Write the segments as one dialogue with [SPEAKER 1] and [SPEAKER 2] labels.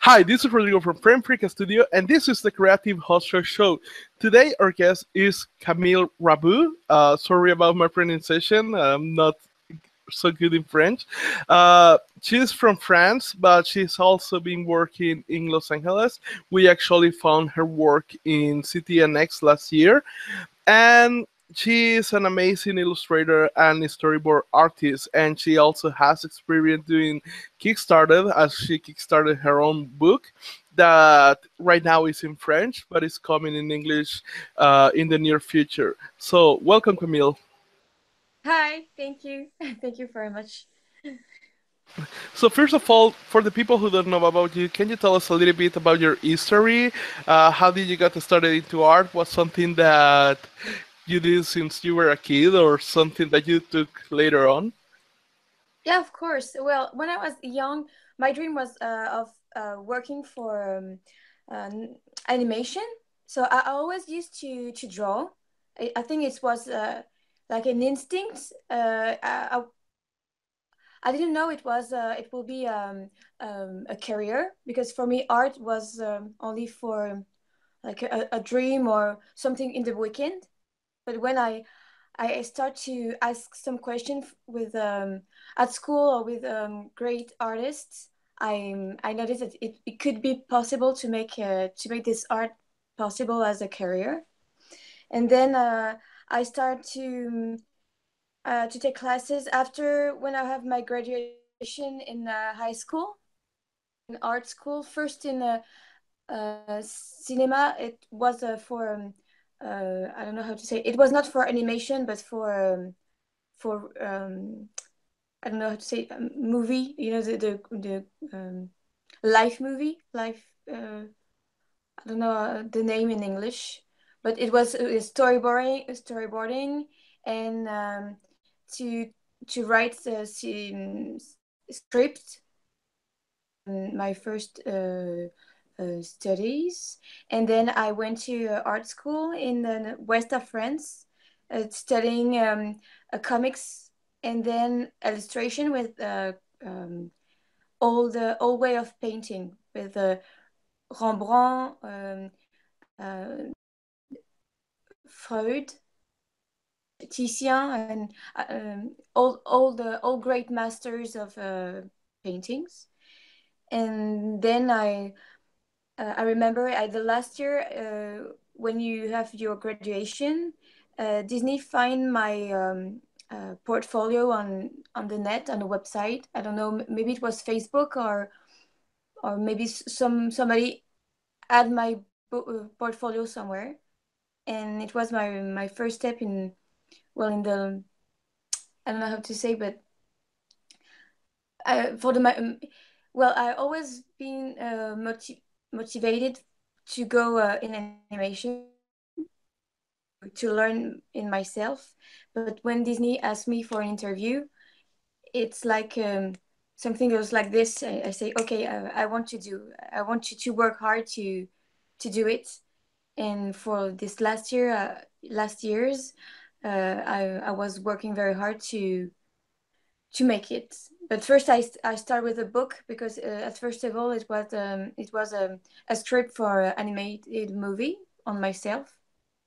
[SPEAKER 1] Hi, this is Rodrigo from Frame Freak Studio, and this is the Creative Hostler Show. Today, our guest is Camille Raveau. Sorry about my pronunciation, I'm not so good in French. She's from France, but she's also been working in Los Angeles. We actually found her work in CTNX last year, and she is an amazing illustrator and storyboard artist, and she also has experience doing Kickstarted, as she kickstarted her own book that right now is in French, but is coming in English in the near future. So welcome, Camille.
[SPEAKER 2] Hi, thank you. Thank you very much.
[SPEAKER 1] So first of all, for the people who don't know about you, can you tell us a little bit about your history? How did you get started into art? Was something that you did since you were a kid, or something that you took later on?
[SPEAKER 2] Yeah, of course. Well, when I was young, my dream was of working for animation. So I always used to draw. I think it was like an instinct. I didn't know it will be a career, because for me art was only for like a dream or something in the weekend. But when I start to ask some questions with at school or with great artists, I noticed that it could be possible to make this art possible as a career. And then I start to take classes after when I have my graduation in high school, in art school. First in cinema, it was for I don't know how to say. It was not for animation, but for I don't know how to say, movie. You know, the live movie, live. I don't know the name in English, but it was storyboarding, and to to write the script. My first studies, and then I went to art school in the west of France, studying comics and then illustration with old way of painting with Rembrandt, uh, Freud, Titian, and all great masters of paintings. And then I remember at the last year, when you have your graduation, Disney find my portfolio on the net, on the website. I don't know, maybe it was Facebook, or maybe somebody had my portfolio somewhere, and it was my first step in, well, in the, I don't know how to say, but for the well, I always been motivated to go in animation, to learn in myself. But when Disney asked me for an interview, it's like something goes like this. I say, okay, I want you to work hard to do it. And for this last years, I was working very hard to make it. But first, I start with a book, because at first of all, it was a script for an animated movie on myself.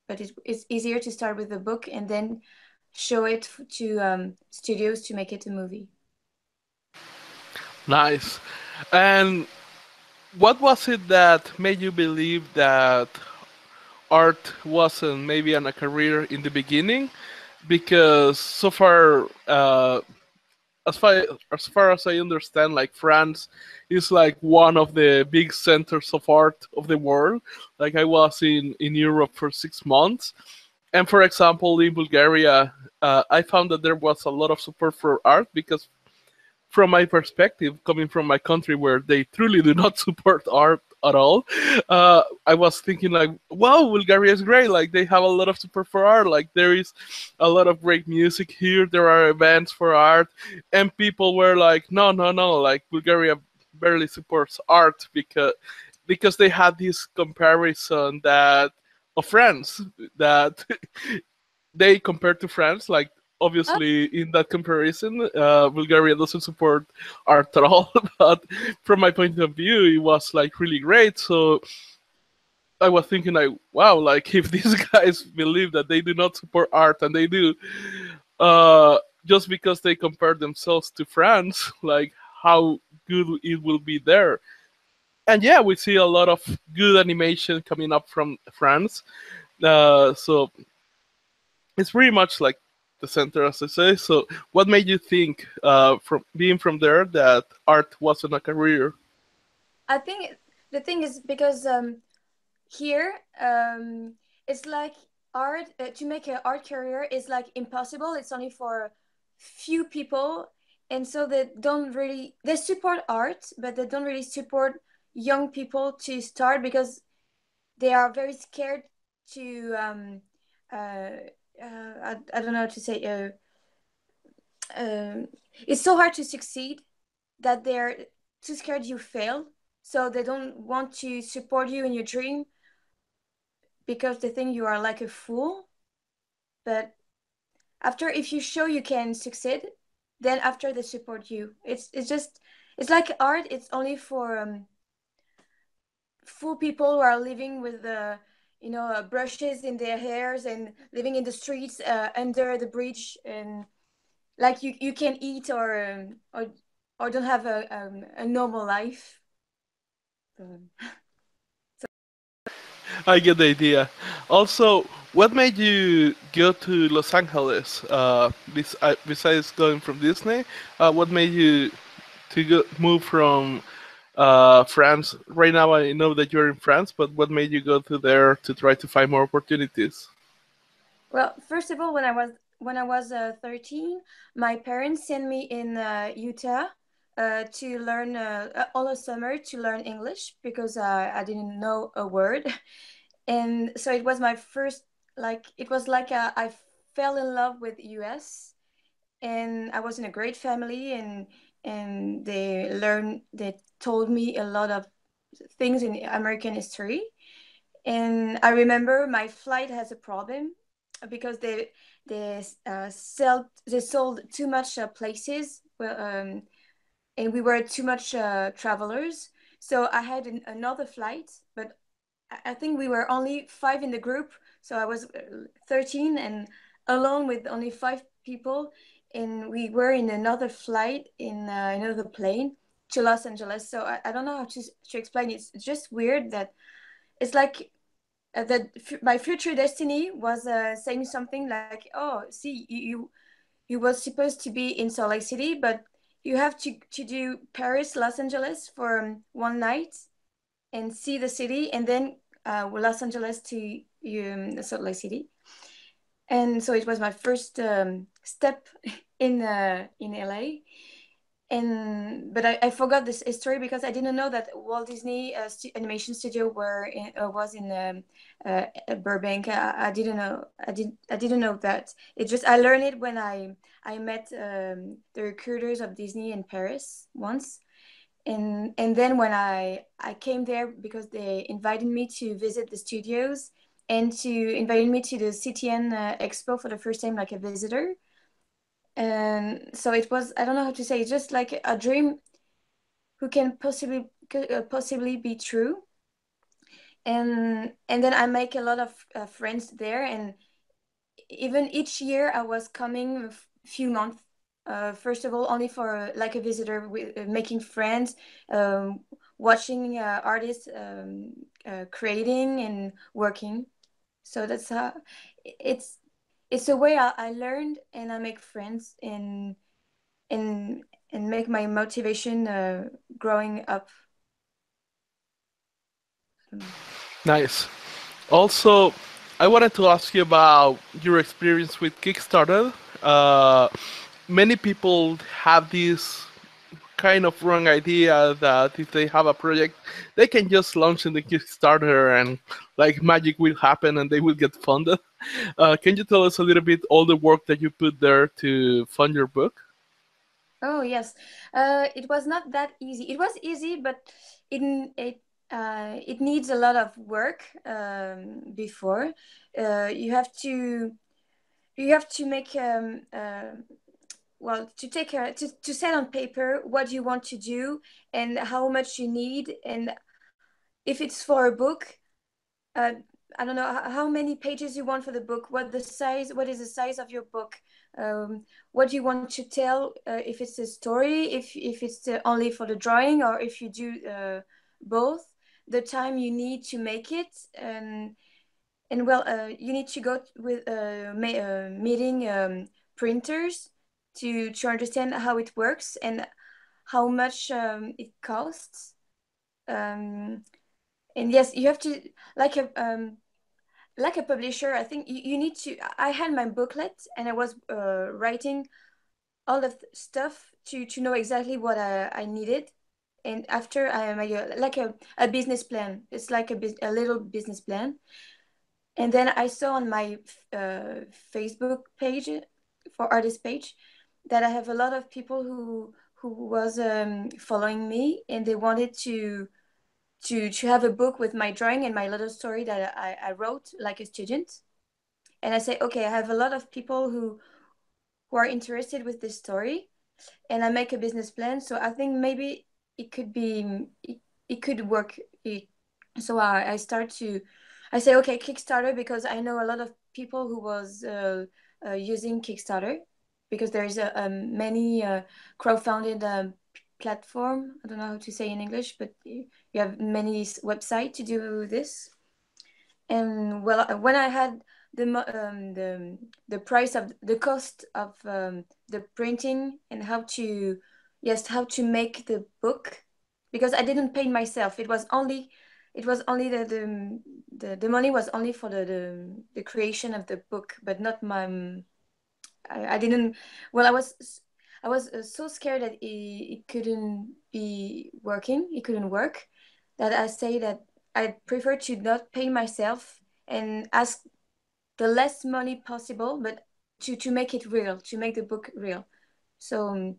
[SPEAKER 2] But it's easier to start with a book and then show it to studios to make it a movie.
[SPEAKER 1] Nice. And what was it that made you believe that art wasn't maybe a career in the beginning? Because so far, as far as I understand, like France is like one of the big centers of art of the world. Like I was in Europe for 6 months, and for example, in Bulgaria, I found that there was a lot of support for art because from my perspective, coming from my country where they truly do not support art at all, I was thinking like, wow, Bulgaria is great. Like they have a lot of support for art. Like there is a lot of great music here. There are events for art, and people were like, no, no, no. Like Bulgaria barely supports art because they had this comparison that of France that they compared to France like obviously in that comparison, Bulgaria doesn't support art at all. But from my point of view, it was like really great. So I was thinking like, wow, like if these guys believe that they do not support art and they do, just because they compare themselves to France, like how good it will be there. And yeah, we see a lot of good animation coming up from France. So it's pretty much like the center, as I say. So what made you think, from being from there, that art wasn't a career?
[SPEAKER 2] I think the thing is because here it's like art to make an art career is like impossible. It's only for few people, and so they support art, but they don't really support young people to start because they are very scared to I don't know how to say it's so hard to succeed that they're too scared you fail, so they don't want to support you in your dream because they think you are like a fool. But after, if you show you can succeed, then after they support you. It's just, it's like art. It's only for fool people who are living with the brushes in their hairs and living in the streets under the bridge, and like you can eat or don't have a normal life. Um,
[SPEAKER 1] I get the idea. Also, what made you go to Los Angeles? Besides going from Disney, what made you to move from France? Right now, I know that you're in France, but what made you go to there to try to find more opportunities?
[SPEAKER 2] Well, first of all, when I was 13, my parents sent me in Utah to learn all the summer to learn English because I didn't know a word, and so it was my first, like it was like I fell in love with US, and I was in a great family, and they told me a lot of things in American history. And I remember my flight has a problem because they sold too much places. Well, and we were too much travelers. So I had another flight, but I think we were only five in the group. So I was 13 and alone with only five people, and we were in another flight in another plane to Los Angeles. So I don't know how to explain it. It's just weird that it's like my future destiny was saying something like, "Oh, see, you was supposed to be in Salt Lake City, but you have to do Paris, Los Angeles for one night and see the city, and then Los Angeles to Salt Lake City." And so it was my first step in LA. And but I forgot this history because I didn't know that Walt Disney animation studio was in Burbank. I didn't know. I didn't know that. It just I learned it when I met the recruiters of Disney in Paris once, and then when I came there because they invited me to visit the studios and to invited me to the CTN Expo for the first time like a visitor. And so it was, I don't know how to say, it's just like a dream who can possibly be true. And then I make a lot of friends there, and even each year I was coming a few months, first of all only for like a visitor, with making friends, um, watching artists creating and working. So that's how it's it's a way I learned, and I make friends and and make my motivation growing up. I don't know.
[SPEAKER 1] Nice. Also, I wanted to ask you about your experience with Kickstarter. Uh, Many people have this kind of wrong idea that if they have a project, they can just launch in the Kickstarter and like magic will happen and they will get funded. Can you tell us a little bit all the work that you put there to fund your book?
[SPEAKER 2] Oh yes, it was not that easy. It was easy, but it it it needs a lot of work before. You have to. you have to make well, to take to set on paper what you want to do and how much you need, and if it's for a book, uh, I don't know how many pages you want for the book, what is the size of your book, what you want to tell, if it's a story, if it's only for the drawing, or if you do both, the time you need to make it, and well, you need to go with meeting printers to understand how it works and how much it costs. Um, and yes, you have to, like a publisher. I think you need to. I had my booklet and I was writing all the stuff to know exactly what I needed. And after I made like a business plan. It's like a little business plan. And then I saw on my Facebook page, for artist page, that I have a lot of people who was following me, and they wanted to have a book with my drawing and my little story that I wrote like a student. And I say, okay, I have a lot of people who are interested with this story, and I make a business plan. So I think maybe it could be it could work. So I start to, I say, okay, Kickstarter, because I know a lot of people who was using Kickstarter, because there's many crowdfunded platform. I don't know how to say in English, but you have many websites to do this. And well, when I had the price of the cost of the printing and how to, yes, how to make the book, because I didn't pay myself. It was only the money was only for the creation of the book, but not my. I didn't. Well, I was so scared that it couldn't be working. It couldn't work. That I say that I prefer to not pay myself and ask the less money possible, but to make it real, to make the book real. So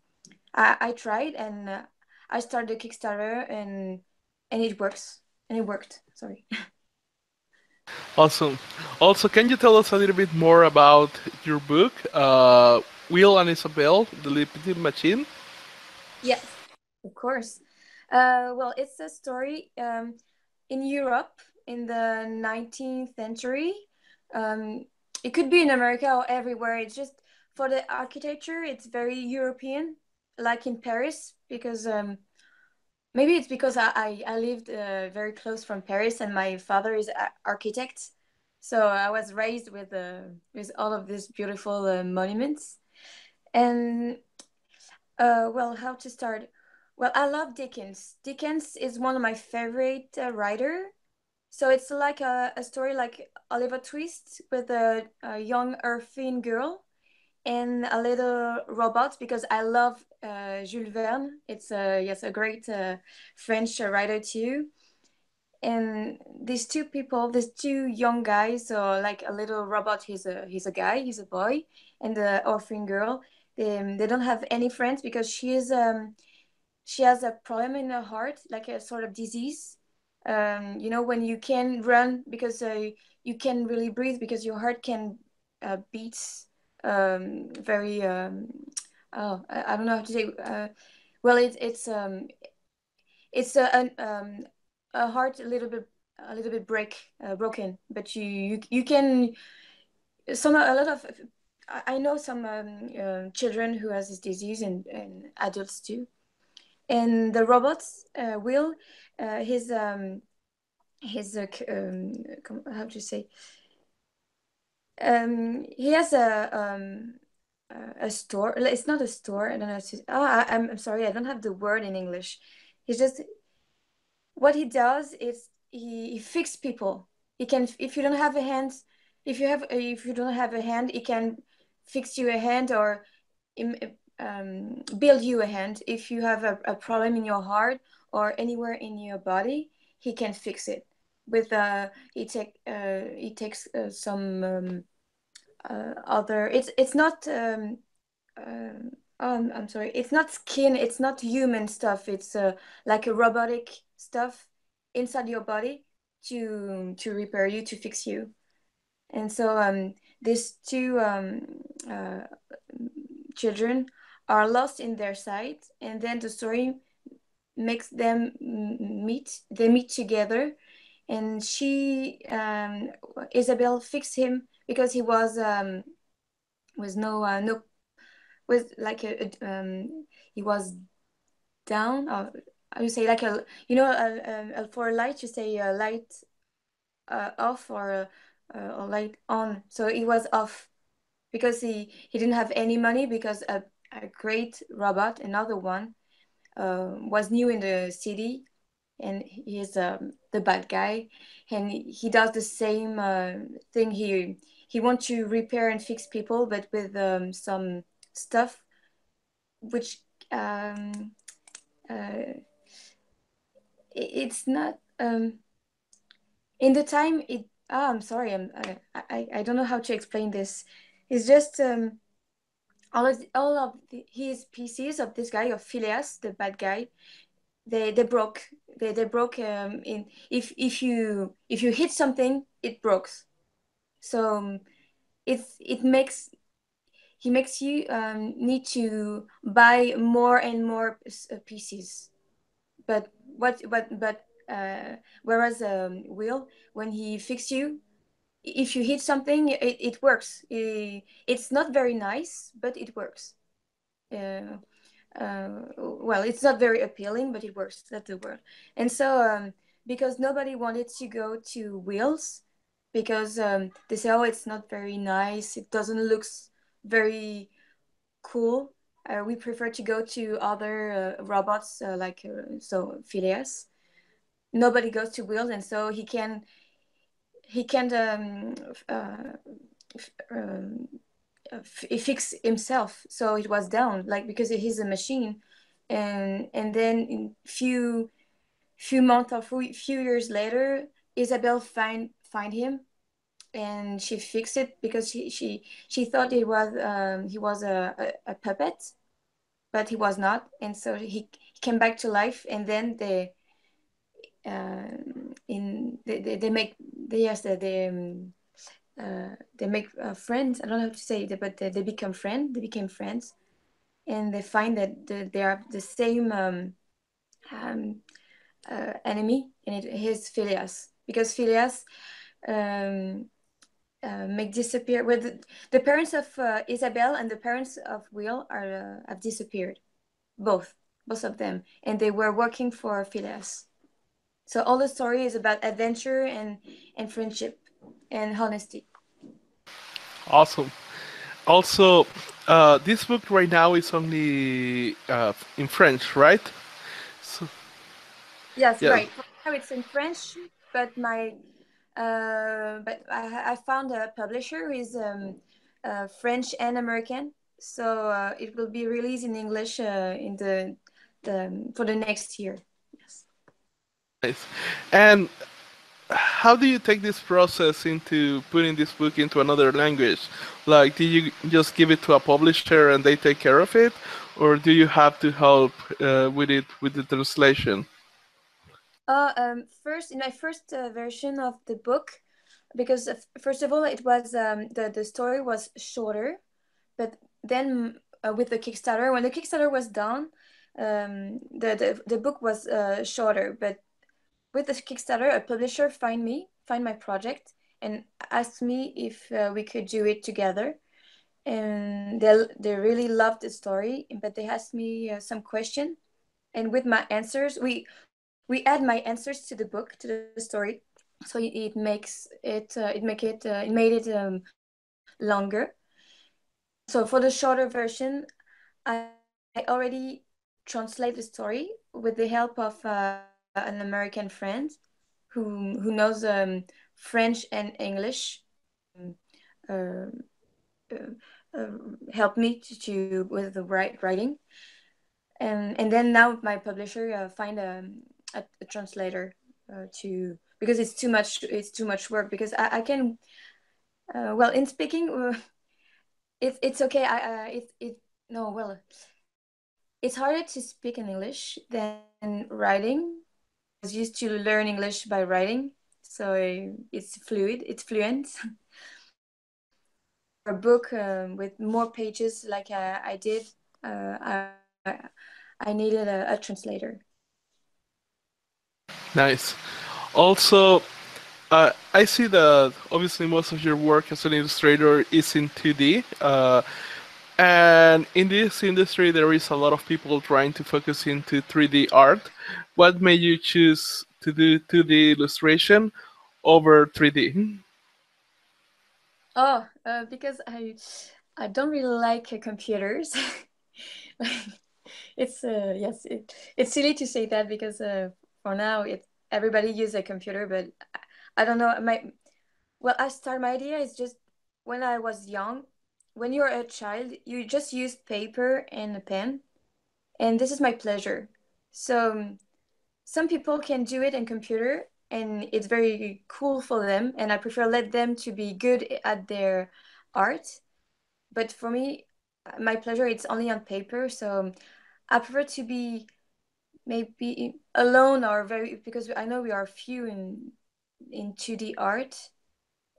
[SPEAKER 2] I tried, and I started the Kickstarter, and it works, and it worked. Sorry.
[SPEAKER 1] Awesome. Also, can you tell us a little bit more about your book, Will and Isabel, the Petite Machine?
[SPEAKER 2] Yes, of course. Well, it's a story in Europe in the 19th century. Um, it could be in America or everywhere. It's just for the architecture, it's very European, like in Paris, because maybe it's because I lived very close from Paris, and my father is an architect. So I was raised with all of these beautiful monuments. And well, how to start? Well, I love Dickens. Dickens is one of my favorite writer. So it's like a story like Oliver Twist with a young orphan girl and a little robot, because I love Jules Verne. It's yes, a great French writer too. And these two people, these two young guys, so like a little robot, he's a guy, he's a boy, and the orphan girl, they don't have any friends because she has a problem in her heart, like a sort of disease. When you can run because you can really breathe because your heart can beat very. I don't know how to say. Well, it's a heart a little bit broken, but you can a lot of. I know some children who has this disease, and adults too. And the robots will his how to say, he has a store. It's not a store. I don't know. I'm sorry. I don't have the word in English. He's just, what he does is he fix people. He can, if you don't have a hand, if you don't have a hand, he can fix you a hand, or im- build you a hand. If you have a problem in your heart or anywhere in your body, he can fix it. With he takes some other. It's not. I'm sorry. It's not skin. It's not human stuff. It's like a robotic stuff inside your body to repair you, to fix you. And so these two children are lost in their sight, and then the story makes them meet. They meet together, and Isabel fixed him because he was no was like he was down, or I would say like a, for a light you say a light off, or light on. So he was off because he didn't have any money, because a great robot, another one, was new in the city, and he is the bad guy, and he does the same thing. He wants to repair and fix people, but with some stuff which it's not in the time it. I'm sorry, I don't know how to explain this. It's just his pieces of this guy, of Phileas, the bad guy, they broke. They broke in if you hit something, it breaks. So it makes he makes you need to buy more and more pieces. But whereas Will, when he fix you, if you hit something, it works. It's not very nice, but it works. Well, it's not very appealing, but it works. That's the word. And so, because nobody wanted to go to Wheels, because they say, oh, it's not very nice. It doesn't look very cool. We prefer to go to other robots, like so Phileas. Nobody goes to Wheels, and so he can fix himself. So it was down, like, because he's a machine. And then in few months or few years later, Isabel find him, and she fixed it, because she thought he was a puppet, but he was not. And so he came back to life, and then they make they make friends. I don't know how to say it, but they become friends. They became friends, and they find that they are the same um, enemy, and it is Phileas, because Phileas make disappear with the parents of Isabel and the parents of Will are have disappeared, both of them, and they were working for Phileas. So all the story is about adventure and friendship and honesty.
[SPEAKER 1] Awesome. Also, this book right now is only in French, right? So,
[SPEAKER 2] Yes,
[SPEAKER 1] yeah.
[SPEAKER 2] right. For now it's in French, but I found a publisher who is French and American, so it will be released in English in the for the next year. Yes.
[SPEAKER 1] Nice. And how do you take this process into putting this book into another language? Like, do you just give it to a publisher and they take care of it, or do you have to help with it with the translation?
[SPEAKER 2] First, in my first version of the book, because first of all, it was the story was shorter, but then with the Kickstarter, when the Kickstarter was done, the book was shorter. But with the Kickstarter, a publisher find my project, and asked me if we could do it together. And they really loved the story, but they asked me some question, and with my answers, we add my answers to the book, to the story, so it made it longer. So for the shorter version, I already translate the story with the help of an American friend who knows French and English. Uh, Help me with the writing, and then now my publisher find a translator to, because it's too much work, because I can well, in speaking it's okay. I it no, well, it's harder to speak in English than writing. I was used to learn English by writing, so it's fluid, it's fluent. a book with more pages like I did, I needed a translator.
[SPEAKER 1] Nice. Also, I see that obviously most of your work as an illustrator is in 2D. And in this industry, there is a lot of people trying to focus into 3D art. What made you choose to do 2D illustration over 3D?
[SPEAKER 2] Oh, because I don't really like computers. It's yes, it's silly to say that because for now it everybody use a computer, but I don't know. My idea is just when I was young. When you're a child, you just use paper and a pen, and this is my pleasure. So some people can do it in computer, and it's very cool for them, and I prefer let them to be good at their art. But for me, my pleasure it's only on paper, so I prefer to be maybe alone or very because I know we are few in 2D art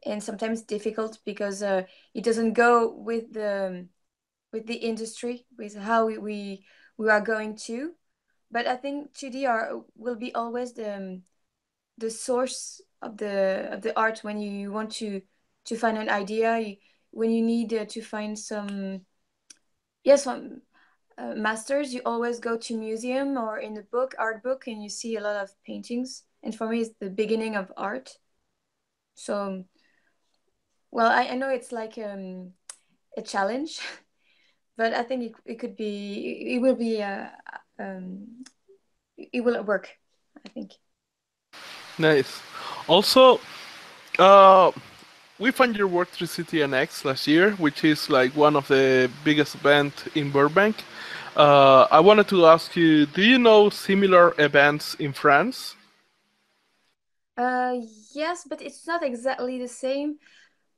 [SPEAKER 2] and sometimes difficult because it doesn't go with the industry with how we are going to. But I think 2D are will be always the source of the art when you want to find an idea, when you need to find some yes some masters, you always go to museum or in the book art book and you see a lot of paintings, and for me it's the beginning of art. So well I know it's like a challenge but I think it could be it will be um, it will work, I think.
[SPEAKER 1] Nice. Also, uh, we found your work through CTNX last year, which is like one of the biggest events in Burbank. I wanted to ask you, do you know similar events in France?
[SPEAKER 2] uh yes, but it's not exactly the same.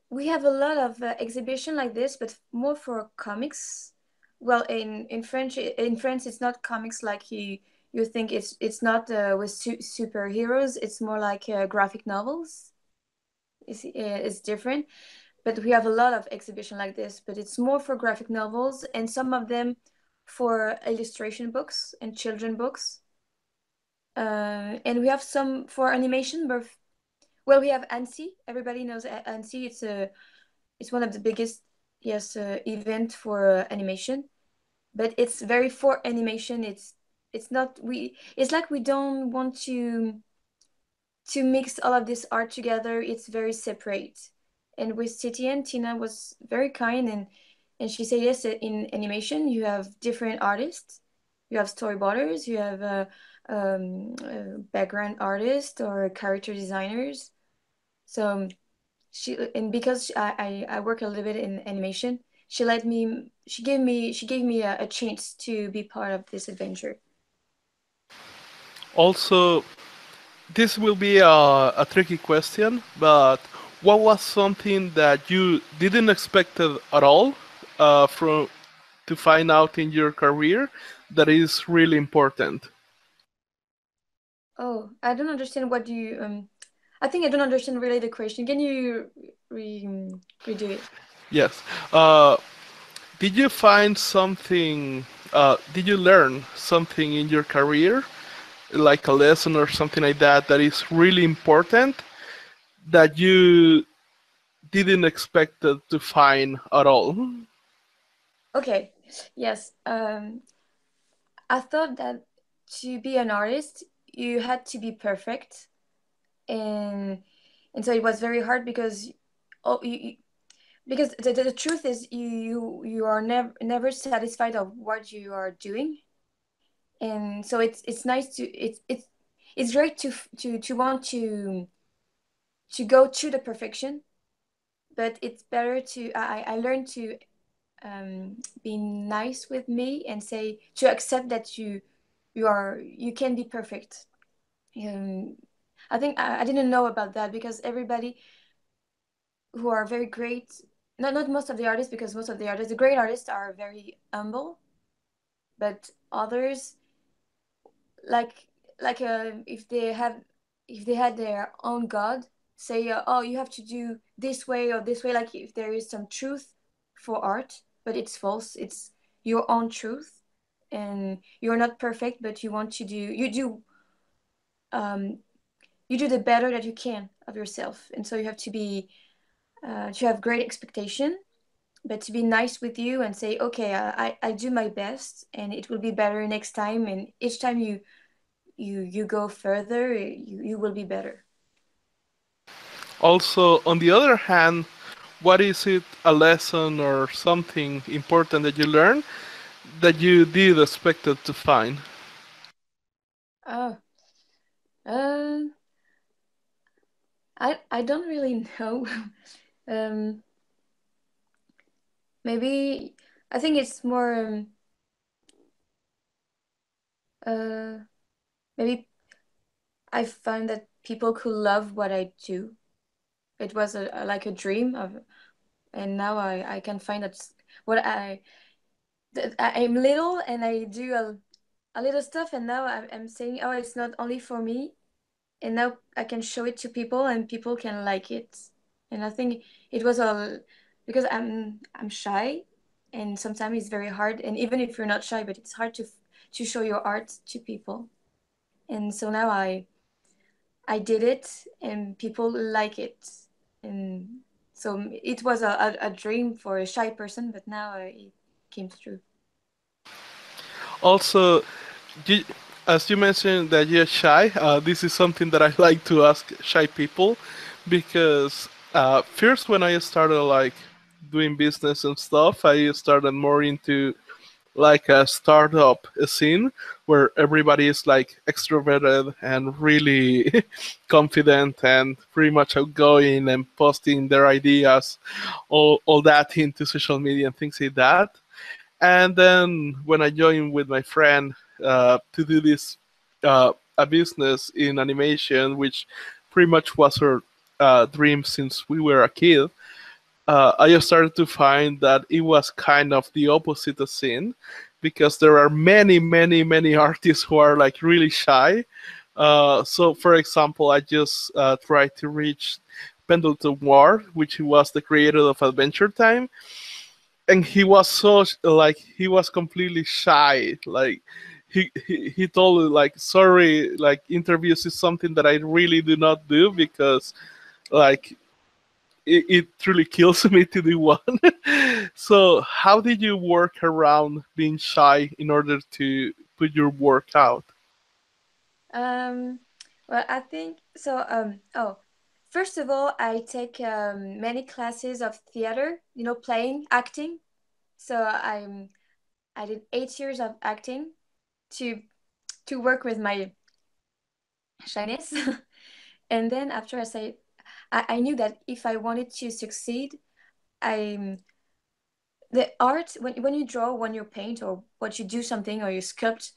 [SPEAKER 2] We have a lot of exhibition like this, but more for comics. Well, in France, it's not comics like you think. It's not with superheroes. It's more like graphic novels. It's different, but we have a lot of exhibition like this. But it's more for graphic novels, and some of them for illustration books and children books. And we have some for animation. But well, we have ANSI. Everybody knows ANSI. It's one of the biggest yes event for animation, but it's very for animation. It's not we. It's like we don't want to mix all of this art together. It's very separate. And with CTN, Tina was very kind and she said yes. In animation, you have different artists. You have storyboarders. You have background artists or character designers. So she and because I work a little bit in animation, she gave me a chance to be part of this adventure.
[SPEAKER 1] Also, this will be a tricky question, but what was something that you didn't expect at all from to find out in your career that is really important?
[SPEAKER 2] Oh, I don't understand what you I think I don't understand really the question. Can you redo it?
[SPEAKER 1] Yes. Did you find something? Did you learn something in your career, like a lesson or something like that, that is really important that you didn't expect to find at all?
[SPEAKER 2] Okay. Yes. I thought that to be an artist, you had to be perfect, and so it was very hard because oh, because the truth is you are never satisfied of what you are doing, and so it's nice to it's great to want to go to the perfection, but it's better to I learned to be nice with me and say to accept that you can be perfect. um, I think I didn't know about that because everybody who are very great, not most of the artists, because most of the artists, the great artists are very humble, but others like if they had their own god say oh you have to do this way or this way, like if there is some truth for art, but it's false. It's your own truth, and you're not perfect, but you want to do um, you do the better that you can of yourself, and so you have to be to have great expectation, but to be nice with you and say, okay, I do my best, and it will be better next time, and each time you go further, you will be better.
[SPEAKER 1] Also, on the other hand, what is it a lesson or something important that you learned that you did expected to find?
[SPEAKER 2] Oh, um, I don't really know. um, Maybe I think it's more uh maybe I find that people could love what I do. It was like a dream of, and now I can find that what I'm little and I do a little stuff, and now I'm saying, oh, it's not only for me, and now I can show it to people and people can like it. And I think it was all because I'm shy, and sometimes it's very hard, and even if you're not shy, but it's hard to show your art to people. And so now I did it and people like it. And so it was a dream for a shy person, but now it came true.
[SPEAKER 1] Also, you, as you mentioned that you're shy, this is something that I like to ask shy people because first when I started like doing business and stuff, I started more into like a startup scene where everybody is like extroverted and really confident and pretty much outgoing and posting their ideas, all that into social media and things like that. And then when I joined with my friend to do this a business in animation, which pretty much was her dream since we were a kid, I just started to find that it was kind of the opposite of scene because there are many, many, many artists who are like really shy. So, for example, I just tried to reach Pendleton Ward, which was the creator of Adventure Time, and he was so like he was completely shy. Like he told me like, sorry, like interviews is something that I really do not do because like it truly kills me to do one. So how did you work around being shy in order to put your work out?
[SPEAKER 2] Um, well, I think so. Oh, first of all, I take many classes of theater, playing, acting. So I did 8 years of acting to work with my shyness. And then after I knew that if I wanted to succeed, I the art when you draw, when you paint, or what you do something or you sculpt,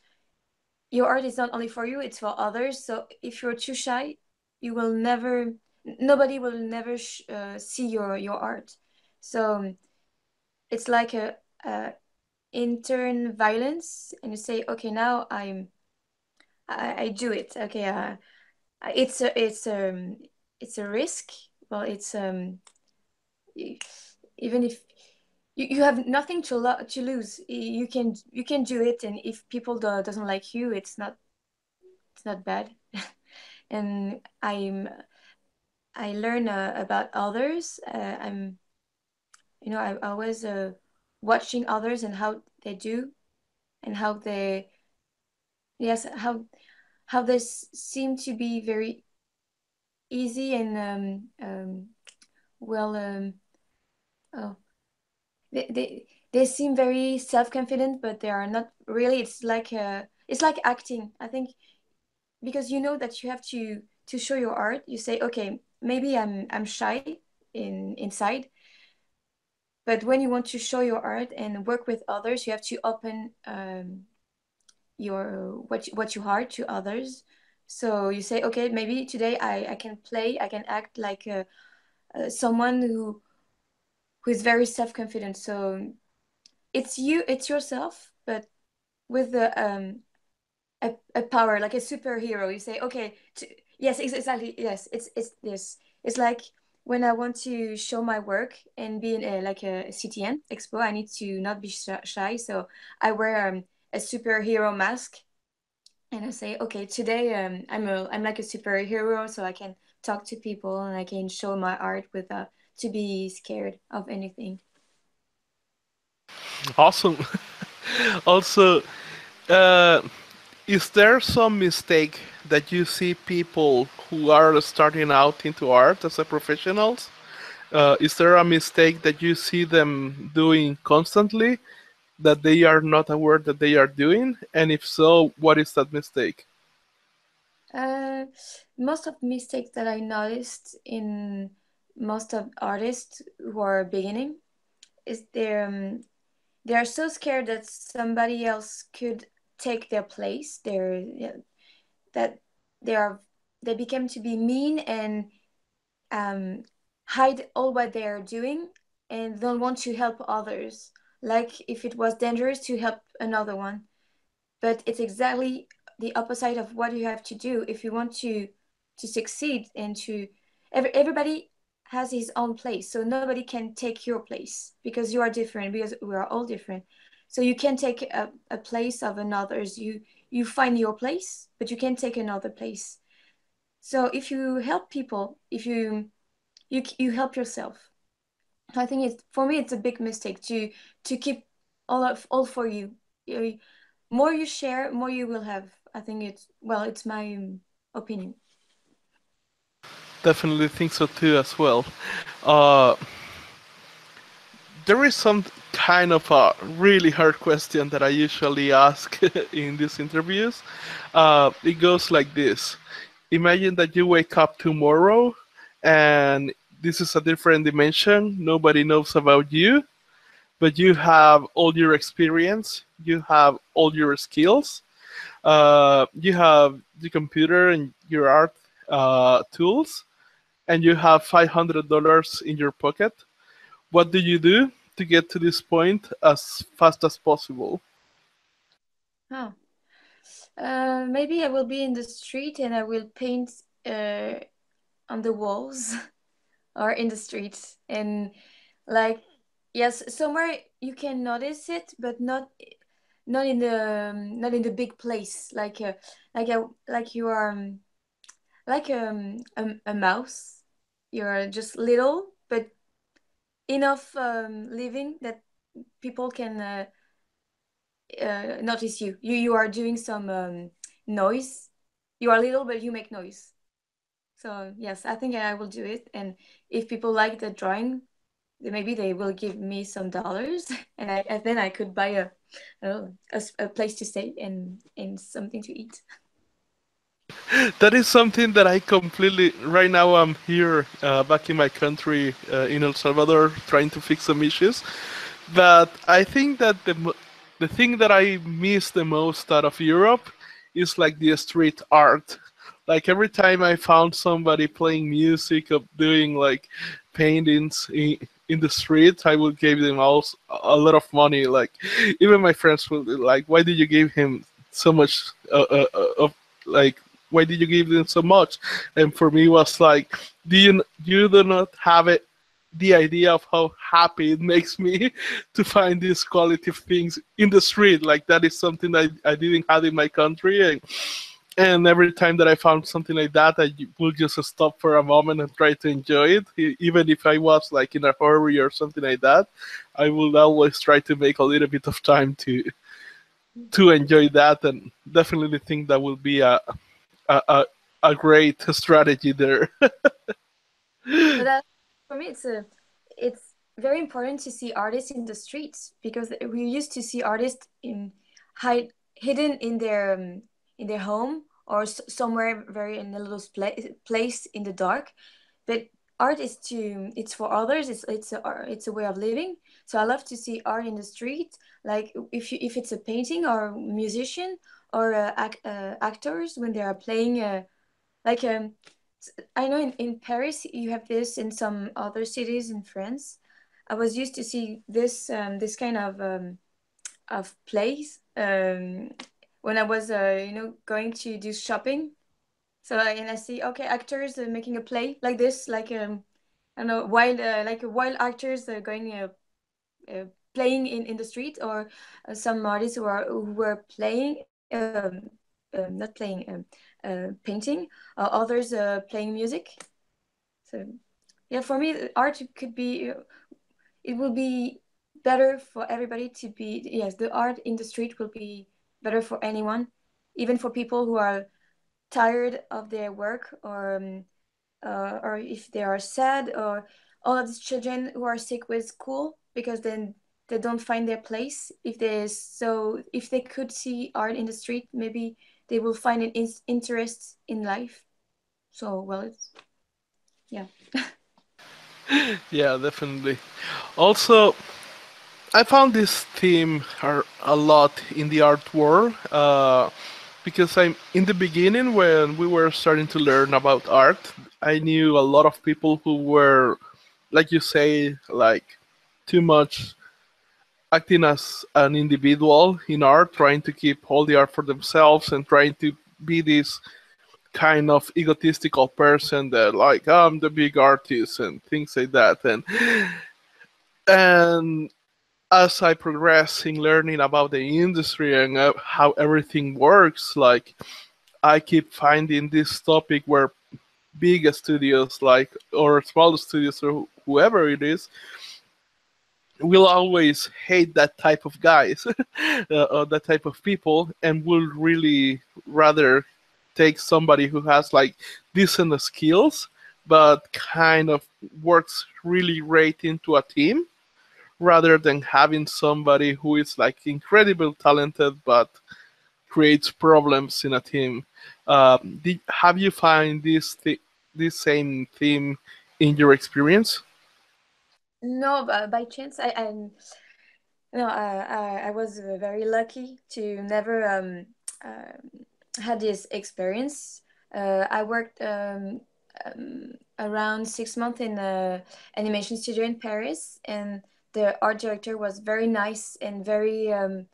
[SPEAKER 2] your art is not only for you, it's for others. So if you're too shy, you will never nobody will never see your art. So it's like a intern violence, and you say, okay, now I do it. Okay, it's a risk. Well, it's even if you have nothing to lose, you can do it, and if people doesn't like you, it's not bad. And I learn about others. I was watching others and how they do, and how they yes how this seem to be very easy and well oh they seem very self-confident, but they are not really. It's like acting, I think, because you know that you have to show your art. You say, okay, maybe I'm shy inside, but when you want to show your art and work with others, you have to open your what you are to others. So you say, okay, maybe today I can play, I can act like someone who is very self-confident. So it's yourself, but with a power, like a superhero. You say, okay, yes, exactly, yes, it's this. It's like when I want to show my work and be in like a CTN expo, I need to not be shy. So I wear a superhero mask, and I say, okay, today I'm like a superhero, so I can talk to people and I can show my art without to be scared of anything.
[SPEAKER 1] Awesome. Also, uh, is there some mistake that you see people who are starting out into art as a professionals? Is there a mistake that you see them doing constantly that they are not aware that they are doing? And if so, what is that mistake?
[SPEAKER 2] Uh, Most of mistakes that I noticed in most of artists who are beginning is they are so scared that somebody else could take their place. That they are they become to be mean and um, hide all what they are doing and don't want to help others. Like if it was dangerous to help another one, but it's exactly the opposite of what you have to do if you want to succeed and to everybody has his own place, so nobody can take your place because you are different, because we are all different. So you can take a place of another's. You find your place, but you can't take another place. So if you help people, if you help yourself. I think it's for me it's a big mistake to keep all for you. More you share, more you will have. I think it's my opinion.
[SPEAKER 1] Definitely think so too as well. Uh, there is some kind of a really hard question that I usually ask in these interviews. It goes like this. Imagine that you wake up tomorrow and this is a different dimension. Nobody knows about you, but you have all your experience, you have all your skills, you have the computer and your art tools, and you have $500 in your pocket. What do you do to get to this point as fast as possible?
[SPEAKER 2] Oh, maybe I will be in the street and I will paint uh, on the walls or in the streets and like yes, somewhere you can notice it, but not in the big place like you are. Like a mouse. You're just little, but enough living that people can notice you. You are doing some noise. You are little, but you make noise. So yes, I think I will do it. And if people like the drawing, then maybe they will give me some dollars, and then I could buy I don't know, a place to stay and something to eat.
[SPEAKER 1] That is something that I completely. Right now, I'm here back in my country in El Salvador trying to fix some issues. But I think that the thing that I miss the most out of Europe is like the street art. Like every time I found somebody playing music or doing like paintings in the street, I would give them all a lot of money. Like even my friends would be like, "Why did you give him so much of like?" Why did you give them so much? And for me, it was like, you do not have it the idea of how happy it makes me to find these quality things in the street. Like that is something I didn't have in my country, and every time that I found something like that, I would just stop for a moment and try to enjoy it. Even if I was like in a hurry or something like that, I will always try to make a little bit of time to enjoy that, and definitely think that will be a, a, a great strategy there.
[SPEAKER 2] But for me, it's very important to see artists in the streets because we used to see artists hidden in their home or somewhere very in a little place in the dark. But art is to it's for others. It's a way of living. So I love to see art in the street. Like if it's a painting or musician or actors when they are playing like I know in Paris you have this in some other cities in France. I was used to see this kind of plays when I was going to do shopping. So and I see okay actors making a play like this like don't know, wild actors going playing in the street, or some artists who were playing, not playing, painting, others playing music. So yeah, for me, art could be, it will be better for everybody to be, yes, the art in the street will be better for anyone, even for people who are tired of their work, or if they are sad, or all of these children who are sick with school because then they don't find their place. If they could see art in the street, maybe they will find an interest in life. So well, it's, yeah.
[SPEAKER 1] Yeah, definitely. Also, I found this theme a lot in the art world, because I'm in the beginning when we were starting to learn about art. I knew a lot of people who were, like you say, like too much acting as an individual in art, trying to keep all the art for themselves and trying to be this kind of egotistical person that, like, I'm the big artist and things like that. And as I progress in learning about the industry and how everything works, like, I keep finding this topic where big studios, like, or small studios, or whoever it is, will always hate that type of guys, or that type of people, and will really rather take somebody who has like decent skills but kind of works really great into a team, rather than having somebody who is like incredibly talented but creates problems in a team. Have you find this same theme in your experience?
[SPEAKER 2] No, by chance, no, I was very lucky to never had this experience. I worked around 6 months in a animation studio in Paris, and the art director was very nice and very um,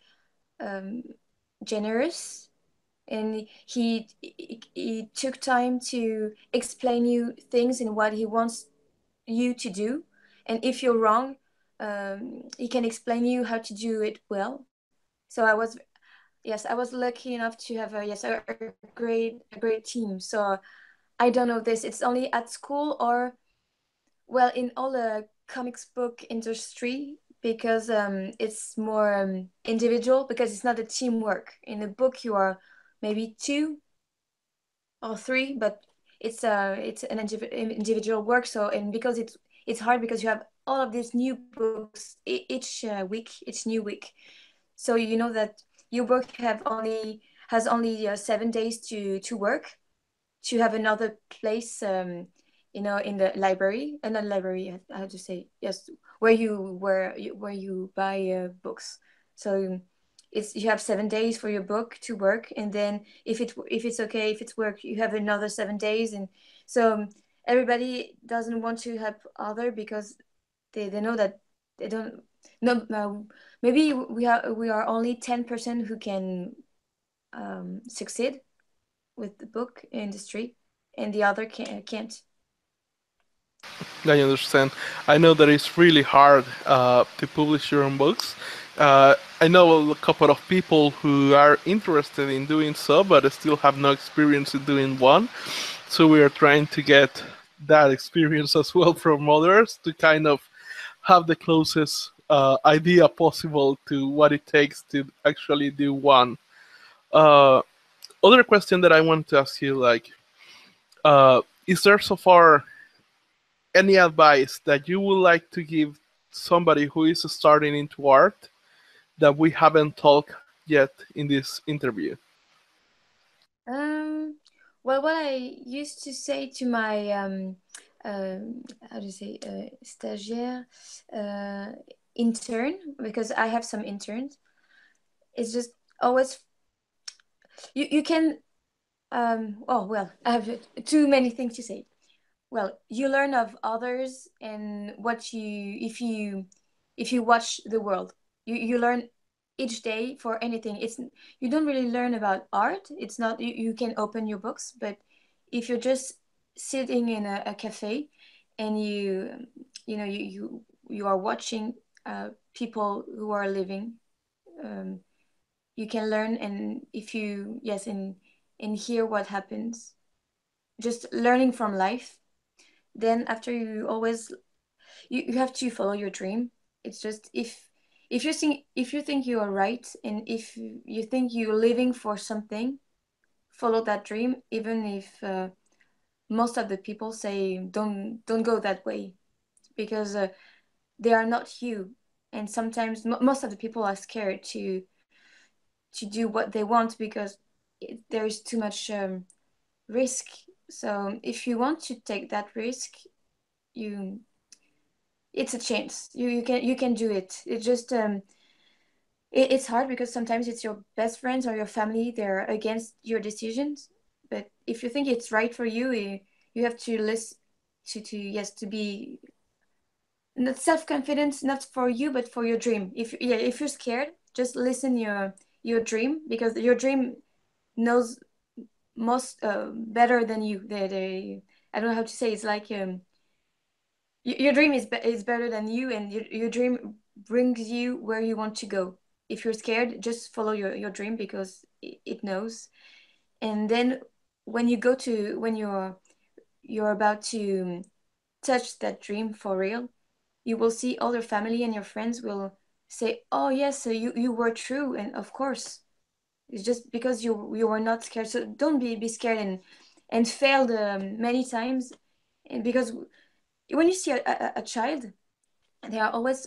[SPEAKER 2] generous, and he took time to explain you things and what he wants you to do, and if you're wrong, he can explain you how to do it well. So I was lucky enough to have a great team. So I don't know this. It's only at school, or well, in all the comics book industry, because it's more individual, because it's not a teamwork. In a book, you are maybe two or three, but it's an individual work. So, and because it's hard, because you have all of these new books each week, each new week. So you know that your book has only 7 days to work, to have another place, in the library, not library, how to say, yes, where you buy books. So it's, you have 7 days for your book to work, and then if it's okay, if it's work, you have another 7 days. And so everybody doesn't want to help other, because they know that they don't, no, maybe we are only 10% who can succeed with the book industry, and the other can't.
[SPEAKER 1] I understand. I know that it's really hard to publish your own books. I know a couple of people who are interested in doing so, but still have no experience in doing one. So we are trying to get that experience as well from others to kind of have the closest idea possible to what it takes to actually do one. Uh, Other question that I want to ask you, like, is there so far any advice that you would like to give somebody who is starting into art that we haven't talked yet in this interview?
[SPEAKER 2] Um, well, what I used to say to my how do you say, stagiaire, uh, intern, because I have some interns, is just always, you can, oh well, I have too many things to say. Well, you learn of others, and what you if you watch the world, you learn each day for anything. It's, you don't really learn about art. It's not, you can open your books, but if you're just sitting in a cafe and you are watching people who are living, you can learn. And if you yes and hear what happens, just learning from life. Then after, you have to follow your dream. It's just, if you think you are right, and if you think you're living for something, follow that dream, even if most of the people say don't go that way, because they are not you. And sometimes most of the people are scared to do what they want, because there is too much risk. So if you want to take that risk, you it's a chance. You can do it. It's just it's hard, because sometimes it's your best friends or your family, they're against your decisions. But if you think it's right for you, you have to listen to yes, to be not self-confidence, not for you but for your dream. If you're scared, just listen your dream, because your dream knows most better than you. They I don't know how to say. It's like your dream is better than you, and your dream brings you where you want to go. If you're scared, just follow your dream, because it knows. And then when you're about to touch that dream for real, you will see all your family and your friends will say, oh yes, so you were true. And of course, it's just because you were not scared. So don't be scared and failed many times. And because when you see a child, they are always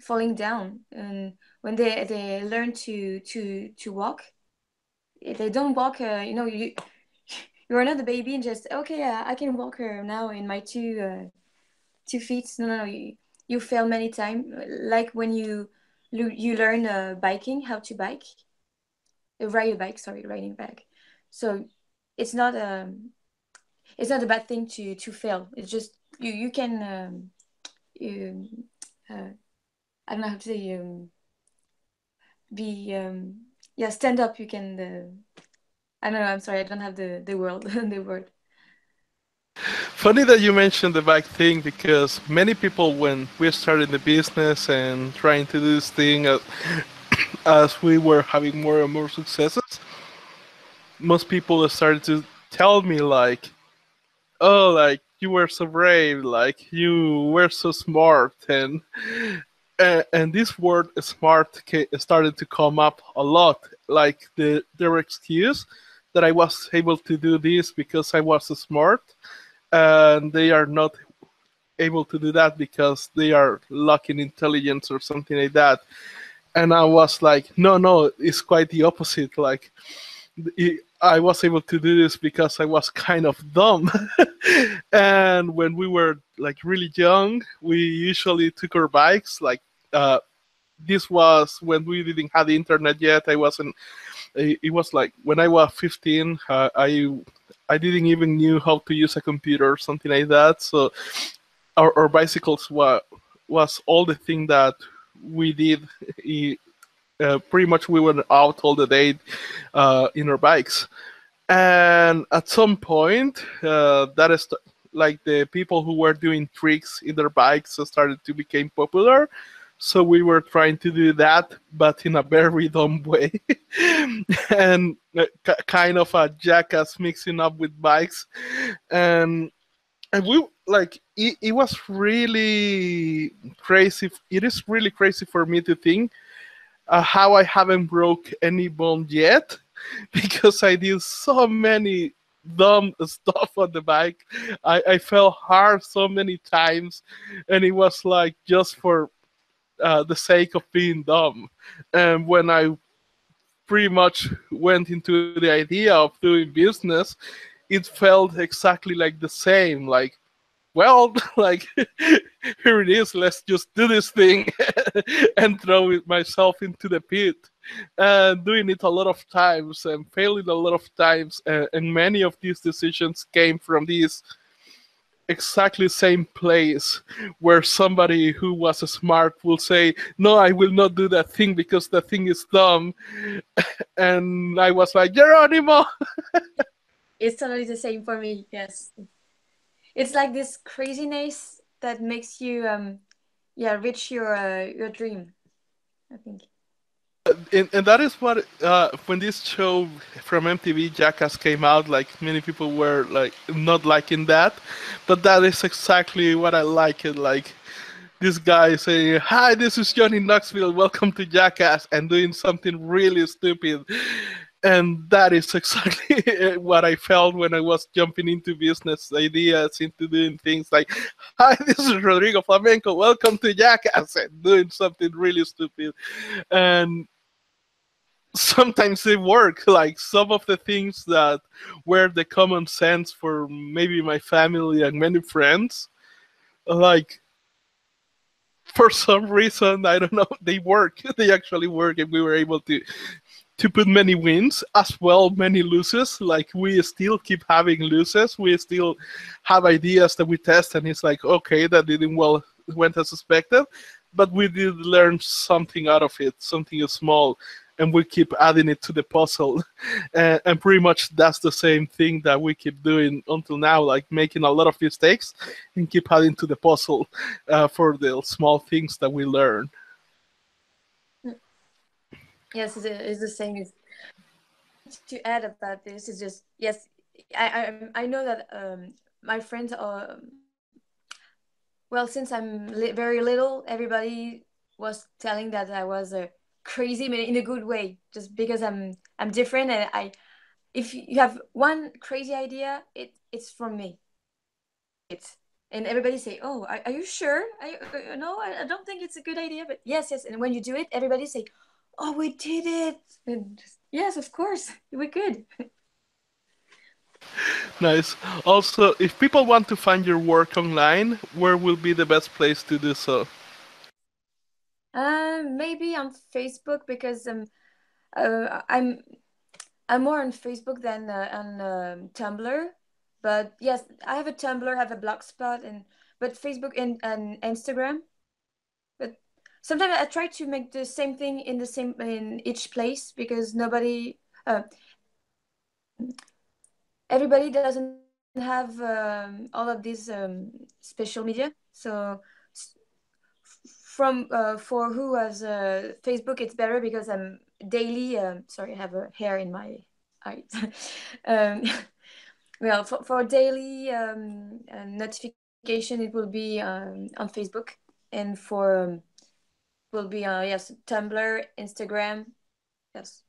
[SPEAKER 2] falling down. And when they learn to walk, they don't walk, you're not a baby and just, okay, I can walk now in my two feet. No, no, no. You fail many times. Like when you learn biking, how to bike, ride a bike. Sorry, riding bike. So it's not a bad thing to fail. It's just you can you I don't know how to say be yeah, stand up. You can I don't know. I'm sorry. I don't have the word the word.
[SPEAKER 1] Funny that you mentioned the bike thing, because many people, when we started the business and trying to do this thing, as we were having more and more successes, most people started to tell me like, "Oh, like you were so brave, like you were so smart," and this word "smart" started to come up a lot, like their excuse that I was able to do this because I was smart, and they are not able to do that because they are lacking intelligence or something like that. And I was like, no, no, it's quite the opposite. Like, I was able to do this because I was kind of dumb. And when we were like really young, we usually took our bikes. Like, this was when we didn't have the internet yet. I wasn't. It was like when I was 15. I didn't even knew how to use a computer or something like that. So our bicycles was all the thing that we did. Pretty much we went out all the day in our bikes. And at some point, that is like the people who were doing tricks in their bikes started to become popular. So we were trying to do that, but in a very dumb way, and kind of a jackass mixing up with bikes, and we like it was really crazy. It is really crazy for me to think how I haven't broke any bone yet, because I did so many dumb stuff on the bike. I fell hard so many times, and it was like just for the sake of being dumb. And when I pretty much went into the idea of doing business, it felt exactly like the same. Like, well, like here it is. Let's just do this thing and throw it myself into the pit. And doing it a lot of times and failing a lot of times, and many of these decisions came from this exactly same place where somebody who was smart will say, "No, I will not do that thing because the thing is dumb." And I was like, "Geronimo!"
[SPEAKER 2] It's totally the same for me. Yes. it's like this craziness that makes you reach your dream, I think.
[SPEAKER 1] And that is what when this show from MTV Jackass came out, like many people were like not liking that, but that is exactly what I like. It like this guy saying, "Hi, this is Johnny Knoxville. Welcome to Jackass," and doing something really stupid. And that is exactly what I felt when I was jumping into business ideas, into doing things like, "Hi, this is Rodrigo Flamenco. Welcome to Jackass," and doing something really stupid. And sometimes they work. Like some of the things that were the common sense for maybe my family and many friends, like for some reason, I don't know, they work. They actually work, and we were able to put many wins as well, many losses. Like we still keep having losses. We still have ideas that we test, and it's like, okay, that didn't went as expected, but we did learn something out of it, something small, and we keep adding it to the puzzle. And pretty much that's the same thing that we keep doing until now, like making a lot of mistakes and keep adding to the puzzle for the small things that we learn.
[SPEAKER 2] Yes, it's the same. To add about this is just, yes, I know that my friends are, well, since I'm very little, everybody was telling that I was crazy, but in a good way, just because I'm different. And if you have one crazy idea, it's from me. And everybody say, "Oh, are you sure? No, I don't think it's a good idea." But yes. And when you do it, everybody say, "Oh, we did it." And just, yes, of course, we could.
[SPEAKER 1] Nice. Also, if people want to find your work online, where will be the best place to do so?
[SPEAKER 2] Maybe on Facebook, because I'm more on Facebook than on Tumblr. But yes, I have a Tumblr, I have a blogspot, but Facebook and Instagram. But sometimes I try to make the same thing in each place, because everybody doesn't have all of these special media. So from for who has Facebook, it's better because I'm daily. Sorry, I have a hair in my eyes. um, well, for daily notification, it will be on Facebook, and for will be yes, Tumblr, Instagram, yes.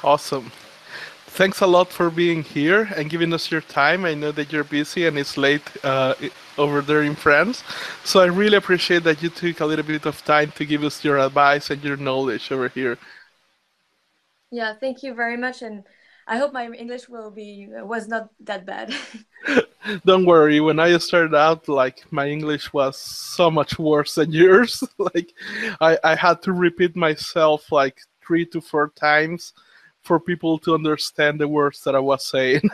[SPEAKER 1] Awesome. Thanks a lot for being here and giving us your time. I know that you're busy and it's late over there in France. So I really appreciate that you took a little bit of time to give us your advice and your knowledge over here.
[SPEAKER 2] Yeah, thank you very much. And I hope my English was not that bad.
[SPEAKER 1] Don't worry, when I started out, like my English was so much worse than yours. Like I had to repeat myself like 3 to 4 times for people to understand the words that I was saying.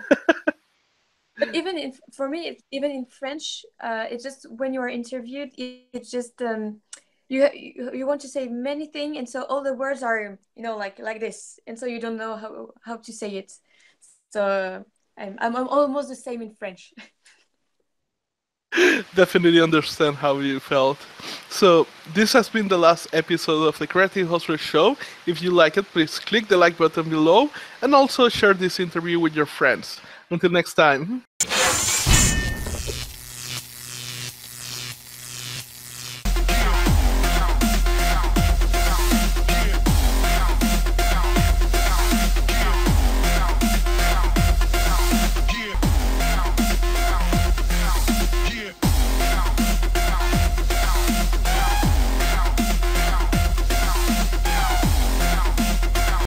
[SPEAKER 2] But for me, even in French, it's just when you are interviewed, it's just you want to say many things, and so all the words are like this, and so you don't know how to say it. So I'm almost the same in French.
[SPEAKER 1] Definitely understand how you felt. So this has been the last episode of the Creative Hustle Show. If you like it, please click the like button below and also share this interview with your friends. Until next time.